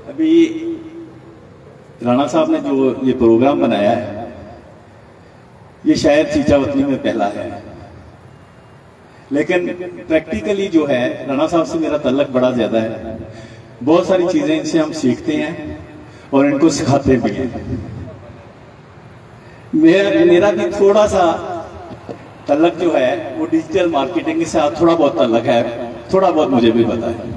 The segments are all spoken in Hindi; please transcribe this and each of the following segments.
अभी राणा साहब ने जो ये प्रोग्राम बनाया है, ये शायद चीचावतनी में पहला है, लेकिन प्रैक्टिकली जो है राणा साहब से मेरा तल्लक बड़ा ज्यादा है। बहुत सारी चीजें इनसे हम सीखते हैं और इनको सिखाते भी हैं। मेरा भी थोड़ा सा तल्लक जो है वो डिजिटल मार्केटिंग के साथ थोड़ा बहुत तल्लक है, थोड़ा बहुत मुझे भी पता है।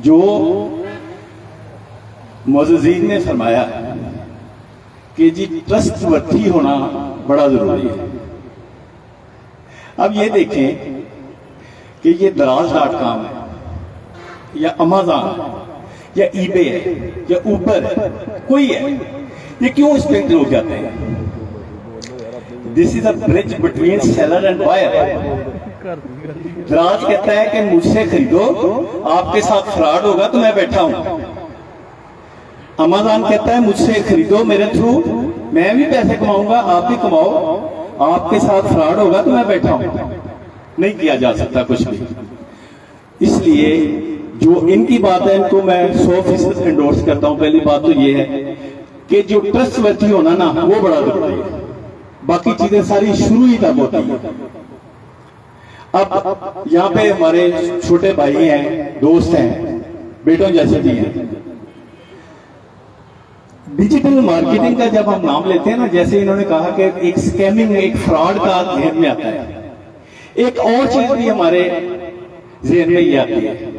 जो मुअज़्ज़िज़ीन ने फरमाया कि जी ट्रस्टवर्थी होना बड़ा जरूरी है। अब ये देखें कि ये दराज.com है या अमेज़न है या ईबे है या ऊबर है, कोई है, ये क्यों इस पे लोग जाते हैं? This is a bridge between seller and buyer. Daraz कहता है कि मुझसे खरीदो, आपके साथ फ्रॉड होगा तो मैं बैठा हूं। अमेज़न कहता है मुझसे खरीदो, मेरे थ्रू मैं भी पैसे कमाऊंगा, आप भी कमाओ, आपके साथ फ्रॉड होगा तो मैं बैठा हूं। नहीं किया जा सकता कुछ भी। इसलिए जो इनकी बात है इनको मैं 100% एंडोर्स करता हूं। पहली बात तो ये है कि जो ट्रस्टवर्थी होना ना वो बड़ा जरूरी है, बाकी चीजें सारी शुरू ही तब होती है। अब यहाँ पे हमारे छोटे भाई हैं, दोस्त हैं, बेटों जैसे भी हैं। डिजिटल मार्केटिंग का जब हम नाम लेते हैं ना, जैसे इन्होंने कहा कि एक स्कैमिंग, एक फ्रॉड का ध्यान में आता है, एक और चीज भी हमारे ज़हन में ये आती है।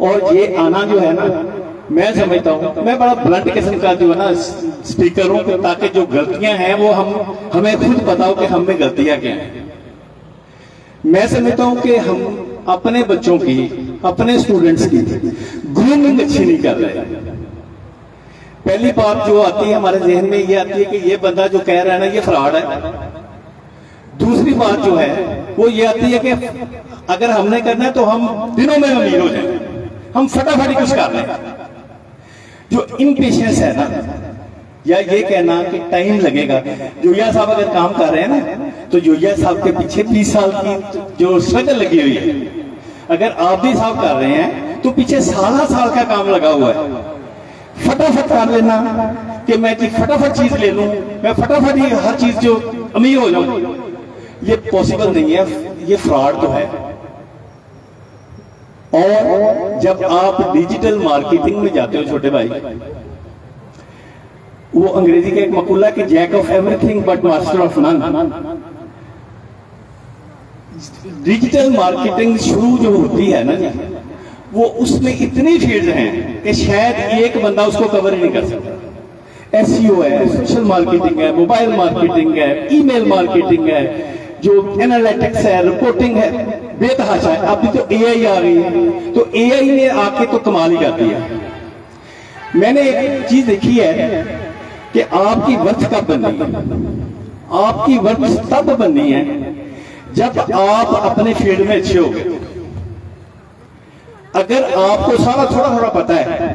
और ये आना जो है ना, मैं समझता हूं, मैं बड़ा ब्लंट किस्म का जो है ना स्पीकर हूं, ताकि जो गलतियां हैं वो हमें खुद पता हो कि हम में गलतियां क्या हैं। मैं समझता हूं कि हम अपने बच्चों की, अपने स्टूडेंट्स की ग्रूमिंग अच्छी नहीं कर रहे। पहली बात जो आती है हमारे जहन में ये आती है कि ये बंदा जो कह रहा है ना ये फ्रॉड है। दूसरी बात जो है वो ये आती है कि अगर हमने करना है तो हम दिनों में अमीर हो जाए, हम फटाफट कुछ कर रहे हैं। जो इम्पेशेंस है ना, या ये कहना कि टाइम लगेगा। जोया साहब अगर काम कर रहे हैं ना, तो जोया साहब के पीछे 20 साल की जो स्ट्रगल लगी हुई है। अगर आप भी साहब कर रहे हैं तो पीछे साल का काम लगा हुआ है। फटाफट कर लेना कि मैं जी फटाफट चीज ले लूं, मैं फटाफट ही हर चीज जो अमीर हो जाऊं, ये पॉसिबल नहीं है, ये फ्रॉड तो है। और जब आप डिजिटल मार्केटिंग में जाते हो छोटे भाई, वो अंग्रेजी का एक मकूला कि jack of everything but master of none. Digital marketing शुरू जो होती है ना जी, वो उसमें इतनी फील्ड हैं कि शायद एक बंदा उसको कवर ही नहीं कर सकता। एसईओ है, सोशल मार्केटिंग है, मोबाइल मार्केटिंग है, ईमेल मार्केटिंग है, जो एनालिटिक्स है, रिपोर्टिंग है, बेतहाशा है। अभी तो एआई आ गई है, तो एआई ने आके तो कमाल ही कर दिया। मैंने एक चीज देखी है कि आपकी वर्थ कब बननी है। आपकी वर्थ तब बननी है जब आप अपने फील्ड में अच्छे हो गए। अगर आपको सारा थोड़ा पता है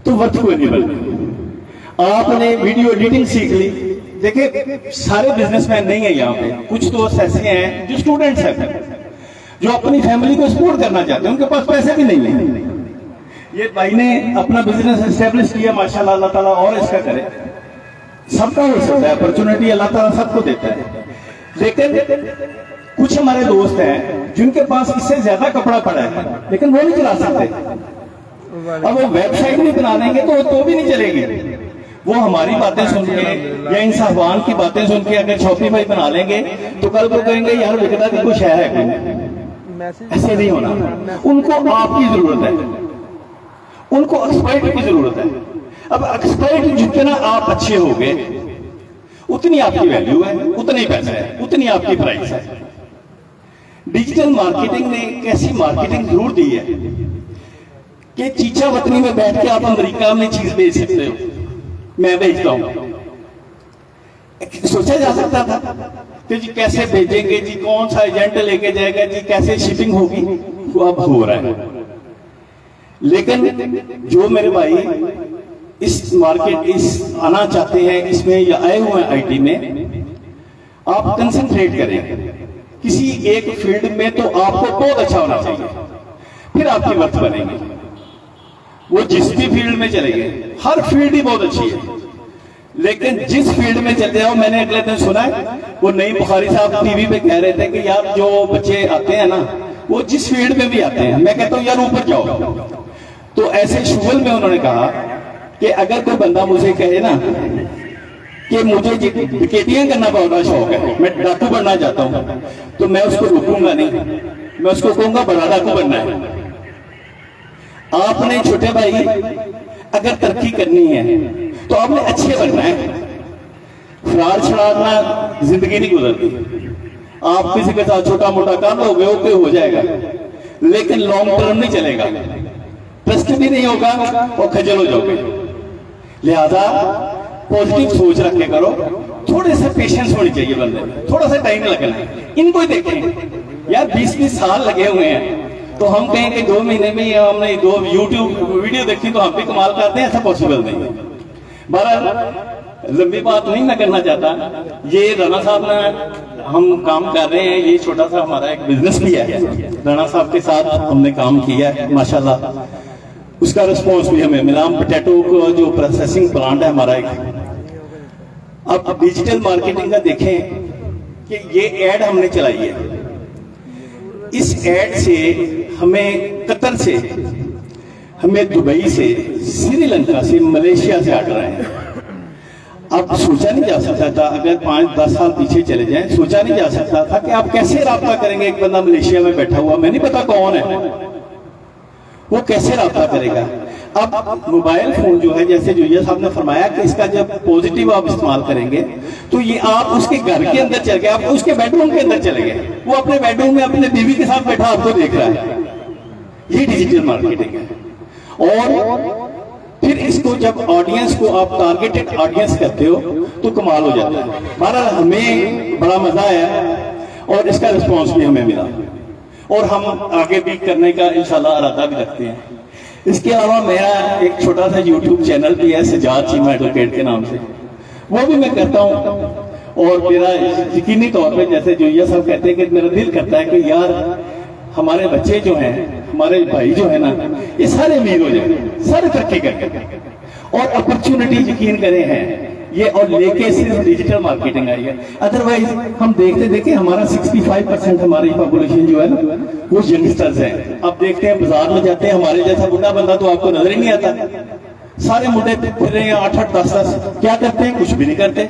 तो वर्थ कोई नहीं बनती। आपने वीडियो एडिटिंग सीख ली। देखिए सारे बिजनेसमैन नहीं है यहाँ पे, कुछ दोस्त ऐसे हैं जो स्टूडेंट्स हैं, जो अपनी फैमिली को सपोर्ट करना चाहते हैं, उनके पास पैसे भी नहीं है। ये भाई ने अपना बिजनेस एस्टेब्लिश किया, माशाल्लाह, अल्लाह ताला और इसका करे। सबका हो सकता है, अपॉर्चुनिटी अल्लाह ताला सबको देता है। लेकिन कुछ हमारे दोस्त हैं जिनके पास इससे ज्यादा कपड़ा पड़ा है, लेकिन वो नहीं चला सकते। अब वो वेबसाइट नहीं बना लेंगे तो भी नहीं चलेगी। वो हमारी बातें सुन के या इन साहबान की बातें सुन के अगर शॉपिफाई बना लेंगे तो कल को कहेंगे यार विकता की कुछ है कोई। ऐसे नहीं होना। उनको आपकी जरूरत है, उनको एक्सपर्ट की जरूरत है। अब एक्सपर्ट जितना आप अच्छे हो गए, उतनी आपकी वैल्यू है, उतने पैसा है, उतनी आपकी प्राइस है। डिजिटल मार्केटिंग ने एक ऐसी मार्केटिंग जरूर दी है कि चीचावतनी में बैठ के आप अमेरिका में चीज बेच सकते हो। मैं भेजता हूं। सोचा जा सकता था कि जी कैसे भेजेंगे जी, कौन सा एजेंट लेके जाएगा जी, कैसे शिपिंग होगी, वो अब हो रहा है। लेकिन जो मेरे भाई इस मार्केट आना चाहते हैं, इसमें या आए हुए हैं आईटी में, आप कंसंट्रेट करें किसी एक फील्ड में, तो आपको बहुत अच्छा होना चाहिए। फिर फिर आपकी वर्थ बनेगी। वो जिस भी फील्ड में चले गए, हर फील्ड ही बहुत अच्छी है, लेकिन जिस फील्ड में चले जाओ, मैंने अगले दिन सुना है वो नईम बुखारी साहब टीवी पे कह रहे थे कि यार जो बच्चे आते हैं ना, वो जिस फील्ड में भी आते हैं, मैं कहता हूं यार ऊपर जाओ। तो ऐसे शुगल में उन्होंने कहा कि अगर कोई बंदा मुझे कहे ना कि मुझे विकेटियां करना बहुत शौक है, मैं डाकू बनना चाहता हूं, तो मैं उसको रोकूंगा नहीं, मैं उसको कहूंगा बड़ा डाकू बनना है। आपने छोटे भाई अगर तरक्की करनी है तो आपने अच्छे बनना है। फरार छड़ाना जिंदगी नहीं गुजरती। आप किसी के साथ छोटा मोटा काम लोगे, ओके हो जाएगा, लेकिन लॉन्ग टर्म नहीं चलेगा, ट्रस्ट भी नहीं होगा और खजल हो जाओगे। लिहाजा पॉजिटिव सोच रख के करो, थोड़े से पेशेंस होनी चाहिए बंदे में, थोड़ा सा टाइम लगना है। इनको ही देखें यार, 20-20 साल लगे हुए हैं, तो हम कहें कि 2 महीने में हमने 2 YouTube वीडियो देखी तो हम भी कमाल करते हैं, ऐसा पॉसिबल नहीं है। बहरहाल लंबी बात नहीं मैं करना चाहता। ये राणा साहब ने हम काम कर रहे हैं, ये छोटा सा हमारा एक बिजनेस भी है, राणा साहब के साथ हमने काम किया है, माशाल्लाह उसका रिस्पॉन्स भी हमें मिला। हम पोटैटो को जो प्रोसेसिंग प्लांट है हमारा एक, अब डिजिटल मार्केटिंग का देखें कि ये एड हमने चलाई है, इस एड से हमें कतर से, हमें दुबई से, श्रीलंका से, मलेशिया से ऑर्डर आए हैं। अब सोचा नहीं जा सकता था, अगर 5-10 साल पीछे चले जाएं, सोचा नहीं जा सकता था कि आप कैसे राब्ता करेंगे। एक बंदा मलेशिया में बैठा हुआ, मैं नहीं पता कौन है, वो कैसे राब्ता करेगा। अब मोबाइल फोन जो है, जैसे जोया साहब ने फरमाया कि इसका जब पॉजिटिव आप इस्तेमाल करेंगे तो ये आप उसके घर के अंदर चल गए, आप उसके बेडरूम के अंदर चले गए, वो अपने बेडरूम में अपने बीवी के साथ बैठा आपको देख रहा है। ये डिजिटल मार्केटिंग है। और फिर इसको जब ऑडियंस को आप टारगेटेड ऑडियंस करते हो तो कमाल हो जाता है। बहरहाल हमें बड़ा मजा आया और इसका रिस्पॉन्स भी हमें मिला और हम आगे भी करने का इंशाल्लाह इरादा भी रखते हैं। इसके अलावा मेरा एक छोटा सा YouTube चैनल भी है, सजाद चीमा एडवोकेट के नाम से, वो भी मैं करता हूँ। और मेरा यकीनी तौर पे, जैसे जोया साहब कहते हैं कि मेरा दिल करता है कि यार हमारे बच्चे जो हैं, हमारे भाई जो है ना, ये सारे अमीर हो जाए, सारे तरक्की करके। और अपॉर्चुनिटी यकीन करें हैं ये, और लेके सिर्फ डिजिटल मार्केटिंग आई है। अदरवाइज हम देखते देखे हमारा 65% हमारी पॉपुलेशन जो है ना वो यंगस्टर्स हैं। अब देखते हैं बाजार में जाते हैं, हमारे जैसा बुढ़ा बंदा तो आपको नजर ही नहीं आता। सारे मुंडे फिर रहे हैं 8-8, 10-10, क्या करते हैं? कुछ भी नहीं करते,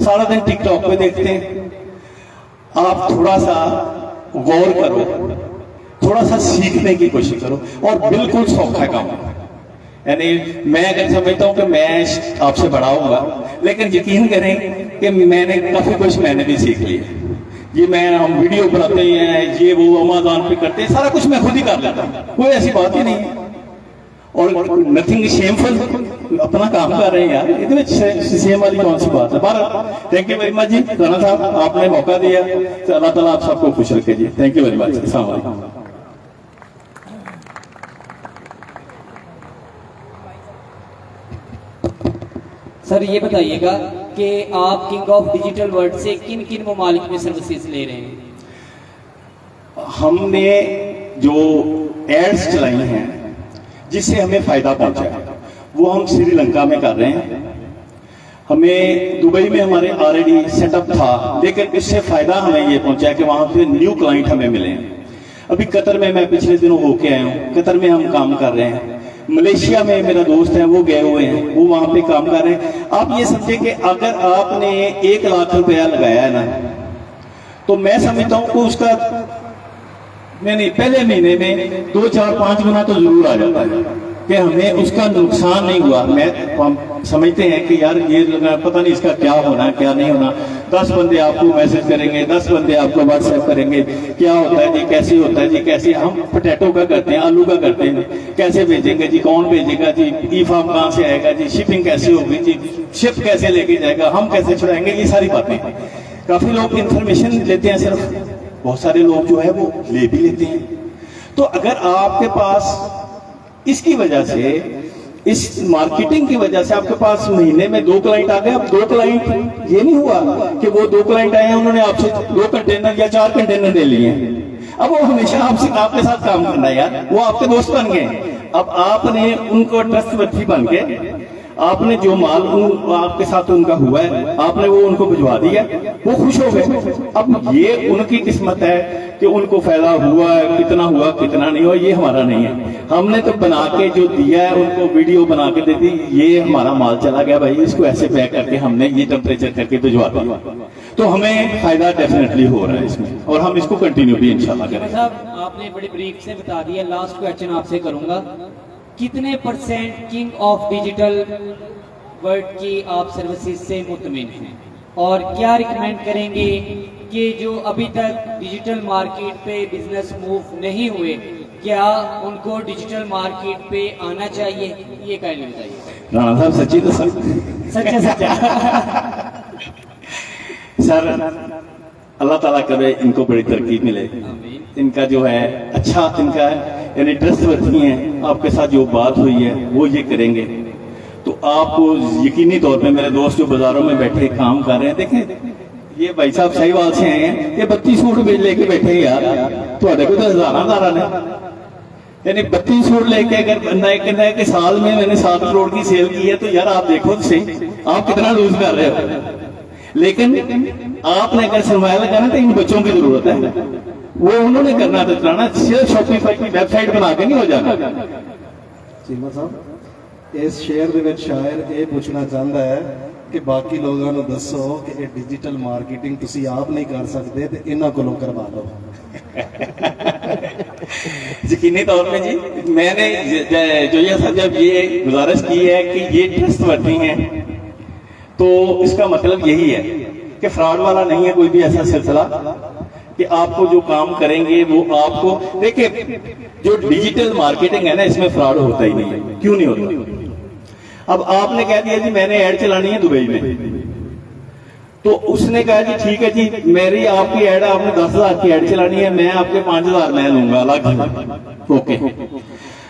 सारा दिन टिकटॉक पे देखते हैं। आप थोड़ा सा गौर करो, थोड़ा सा सीखने की कोशिश करो, और बिल्कुल सौखा काम है। यानी मैं अगर समझता हूं कि मैं आपसे बड़ा होऊंगा, लेकिन यकीन करें कि मैंने काफी कुछ मैंने भी सीख लिया। ये हम वीडियो बनाते हैं, ये वो अमेज़न पे करते हैं, सारा कुछ मैं खुद ही कर लेता हूं, कोई ऐसी बात ही नहीं है। और नथिंग शेमफुल, अपना काम कर रहे हैं यार, इसमें शेम वाली कौन सी बात है। बारह थैंक यू वेरी मच जी राणा साहब, आपने मौका दिया, तो अल्लाह ताला आप सबको खुश रखे ji. Thank you very much. अस्सलाम वालेकुम। सर ये बताइएगा कि आप किंग ऑफ डिजिटल वर्ल्ड से किन किन ममालिक में सर्विसेज ले रहे हैं? हमने जो एड्स चलाई हैं जिससे हमें फायदा पहुंचा है, वो हम श्रीलंका में कर रहे हैं। हमें दुबई में हमारे ऑलरेडी सेटअप था, लेकिन इससे फायदा हमें ये पहुंचा कि वहां पे न्यू क्लाइंट हमें मिले। अभी कतर में मैं पिछले दिनों होके आया हूँ, कतर में हम काम कर रहे हैं। मलेशिया में मेरा दोस्त है, वो गए हुए हैं, वो वहां पे काम कर रहे हैं। आप ये समझे कि अगर आपने 1 लाख रुपया लगाया है ना, तो मैं समझता हूं कि उसका मैंने पहले महीने में 2, 4, 5 गुना तो जरूर आ जाता है कि हमें उसका नुकसान नहीं हुआ। हम समझते हैं कि यार ये पता नहीं इसका क्या होना है क्या नहीं होना। 10 बंदे आपको मैसेज करेंगे, 10 बंदे आपको व्हाट्सएप करेंगे, क्या होता है जी, कैसे होता है जी, कैसे। हम पोटैटो का करते हैं, आलू का करते हैं, कैसे भेजेंगे जी, कौन भेजेगा जी, ई फार्म कहाँ से आएगा जी, शिपिंग कैसे होगी जी, शिप कैसे लेके जाएगा, हम कैसे छुड़ाएंगे, ये सारी बातें। काफी लोग इंफॉर्मेशन लेते हैं, सिर्फ बहुत सारे लोग जो है वो ले भी लेते हैं। तो अगर आपके पास इसकी वजह से, इस मार्केटिंग की वजह से आपके पास महीने में 2 क्लाइंट आ गए। अब 2 क्लाइंट, ये नहीं हुआ कि वो 2 क्लाइंट आए हैं, उन्होंने आपसे 2 कंटेनर या 4 कंटेनर ले लिए हैं। अब वो हमेशा आपसे आपके साथ काम करना है यार, वो आपके दोस्त बन गए। अब आपने उनको ट्रस्टवर्थी बन के आपने जो माल आपके साथ उनका हुआ है आपने वो उनको भिजवा दिया, वो खुश हो गए। अब ये उनकी किस्मत है कि उनको फायदा हुआ है, कितना हुआ कितना नहीं हुआ ये हमारा नहीं है। हमने तो बना के जो दिया है उनको वीडियो बना के दे दी, ये हमारा माल चला गया भाई, इसको ऐसे पैक करके हमने ये टेम्परेचर करके भिजवा दिया, तो हमें फायदा डेफिनेटली हो रहा है इसमें, और हम इसको कंटिन्यू भी इंशाल्लाह करेंगे। साहब आपने बड़ी ब्रीफ से बता दिया, लास्ट क्वेश्चन आपसे करूंगा, कितने percent king of digital world की आप सर्विसेज से मुतमिन हैं, और क्या रिकमेंड करेंगे कि जो अभी तक डिजिटल मार्केट पे बिजनेस मूव नहीं हुए, क्या उनको डिजिटल मार्केट पे आना चाहिए? ये काइंडली बताइए। राणा साहब सच्ची तो सच्चा सच्चा सर अल्लाह ताला करे इनको बड़ी तरक्की मिले, इनका जो है अच्छा इनका यानी ट्रस्टवर्थी है, आपके साथ जो बात हुई है वो ये करेंगे तो आपको यकीनी तौर पे, मेरे दोस्त जो बाजारों में बैठे काम कर रहे हैं, देखें ये भाई साहब साहिवाल से आए हैं, ये 32 सूट लेके बैठे हैं यार, थोड़े को तो हजारा ने यानी 32 सूट लेके अगर बंदा कहना कि साल में मैंने 7 करोड़ की सेल की है, तो यार आप देखो तो सही आप कितना लूज कर रहे हो। लेकिन आपने अगर सरमाया लगाना तो इन बच्चों की जरूरत है, वो उन्होंने करना तो चलाना, सिर्फ शॉपिफाई की वेबसाइट बना के नहीं हो जाना। चीमा साहब इस शेयर ਦੇ ਵਿੱਚ ਸ਼ਾਇਰ ਇਹ ਪੁੱਛਣਾ ਚਾਹੁੰਦਾ ਹੈ ਕਿ ਬਾਕੀ ਲੋਕਾਂ ਨੂੰ ਦੱਸੋ ਕਿ ਇਹ ਡਿਜੀਟਲ ਮਾਰਕੀਟਿੰਗ ਤੁਸੀਂ ਆਪ ਨਹੀਂ ਕਰ ਸਕਦੇ ਤੇ ਇਹਨਾਂ ਕੋਲੋਂ ਕਰਵਾ ਲਓ। यकीनी तौर पे जी मैंने जो ये सर जब ये गुजारिश की है कि ये ट्रस्टवर्थी हैं, तो इसका मतलब यही है कि फ्रॉड वाला नहीं है कोई भी ऐसा सिलसिला कि आपको जो काम करेंगे वो आपको, देखिए जो डिजिटल मार्केटिंग है ना इसमें फ्रॉड होता ही नहीं है। क्यों नहीं होता? अब आपने कह दिया जी मैंने ऐड चलानी है दुबई में, तो उसने कहा जी ठीक है जी मेरी आपकी ऐड आपने 10,000 की ऐड चलानी है, मैं आपके 5,000 मैं लूंगा अलग, ओके।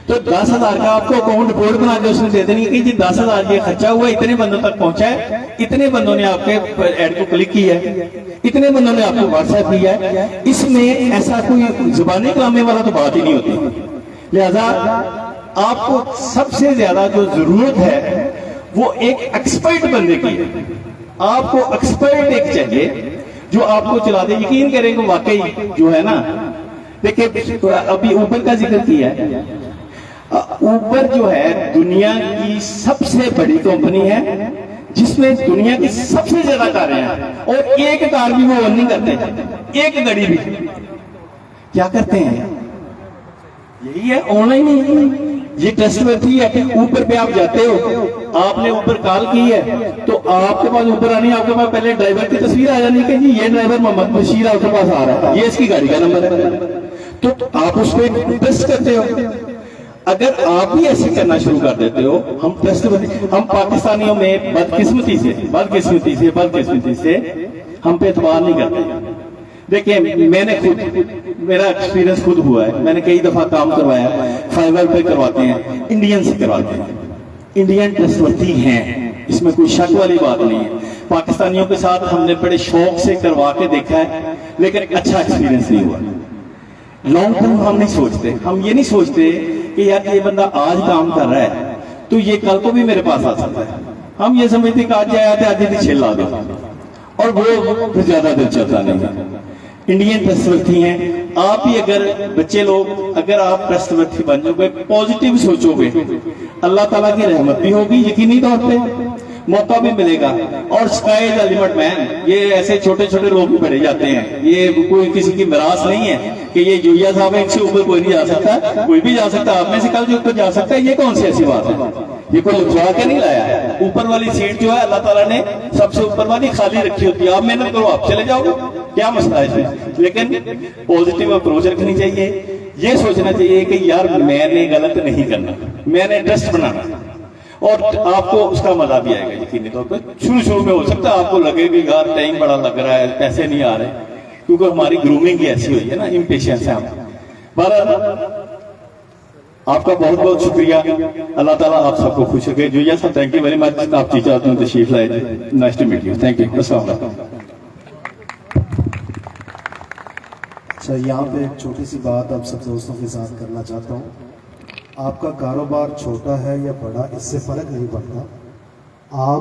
तो 10,000 का आपको अकाउंट रिपोर्ट बना के उसने दे देनी कि जी 10,000 ये खर्चा हुआ, इतने बंदों तक पहुंचा है, इतने बंदों ने आपके ऐड को क्लिक किया है, इतने बंदों ने आपको व्हाट्सएप किया है। इसमें ऐसा कोई जुबानी कलामे वाला तो बात ही नहीं होती। लिहाजा आपको सबसे ज्यादा जो जरूरत है वो एक एक्सपर्ट बंदे की है। आपको एक्सपर्ट एक चाहिए जो आपको चला दे, यकीन करेंगे वाकई जो है ना। देखिए अभी ऊबर का जिक्र किया है, ऊबर जो है दुनिया की सबसे बड़ी कंपनी है जिसमें दुनिया की सबसे ज्यादा कारें हैं, और एक कार भी वो ओन नहीं करते, एक गाड़ी भी। क्या करते हैं? यही है, ऑनलाइन ही ये ट्रस्टवर्थी है। ऊपर पे आप जाते हो, आपने ऊपर कॉल की है तो आपके पास ऊपर आनी, आपके पास पहले ड्राइवर की तस्वीर आ जानी कि जी ये ड्राइवर मोहम्मद बशीर आपके पास आ रहा है, ये इसकी गाड़ी का नंबर है, तो आप उस पर ट्रस्ट करते हो। अगर आप ही ऐसे करना शुरू कर देते हो, हम ट्रस्टवर्थी, हम पाकिस्तानियों में बदकिस्मती से हम पे एतबार नहीं करते। देखिए मैंने खुद, मेरा एक्सपीरियंस खुद हुआ है, मैंने कई दफा काम करवाया, फाइबर पे करवाते हैं, इंडियन से करवाते हैं, इंडियन ट्रस्टवर्थी हैं, इसमें कोई शक वाली बात नहीं है। पाकिस्तानियों के साथ हमने बड़े शौक से करवा के देखा है, लेकिन अच्छा एक्सपीरियंस नहीं हुआ। लॉन्ग टर्म हम नहीं सोचते, हम ये नहीं सोचते कि यार ये बंदा आज काम कर रहा है तो ये कल को भी मेरे पास आ सकता है। हम ये समझते कि आज आया था आज ही छिल ला दो, और वो फिर ज्यादा दिल चलता नहीं। इंडियन ट्रस्टवर्थी हैं आप ही, अगर बच्चे लोग अगर आप ट्रस्टवर्थी बन जाओगे, पॉजिटिव सोचोगे, अल्लाह ताला की रहमत भी होगी, यकीनी तौर पे मौका भी मिलेगा, और sky is the limit man. ये ऐसे छोटे छोटे लोग भी बढ़े जाते हैं, ये कोई किसी की मिरास नहीं है कि ये जोया साहब है इनसे ऊपर कोई नहीं जा सकता, कोई भी जा सकता, आप में से कल जो ऊपर जा सकता है, ये कौन सी ऐसी बात है? ये कोई लुचवा के नहीं लाया है। ऊपर वाली सीट जो है अल्लाह ताला ने सबसे ऊपर वाली खाली रखी होती है, आप मेहनत करो आप चले जाओगे, क्या मसला है इसमें? लेकिन पॉजिटिव अप्रोच रखनी चाहिए, ये सोचना चाहिए कि यार मैंने गलत नहीं करना, मैंने ट्रस्ट बनाना, और आपको उसका मजा भी आएगा यकीनी तौर पर। शुरू में हो सकता है आपको लगेगा यार टाइम बड़ा लग रहा है, पैसे नहीं आ रहे, क्योंकि हमारी ग्रूमिंग ही ऐसी हुई है ना, इम्पेशंस है हम। पर आपका बहुत बहुत शुक्रिया, अल्लाह ताला आप सबको खुश रखे। जोया साहब थैंक यू वेरी मच, आप चीज चाहते हैं तशरीफ लाए, nice to meet you, thank you, अस्सलाम वालेकुम। अच्छा, यहाँ पे एक छोटी सी बात आप सब दोस्तों के साथ करना चाहता हूँ। आपका कारोबार छोटा है या बड़ा, इससे फ़र्क नहीं पड़ता। आप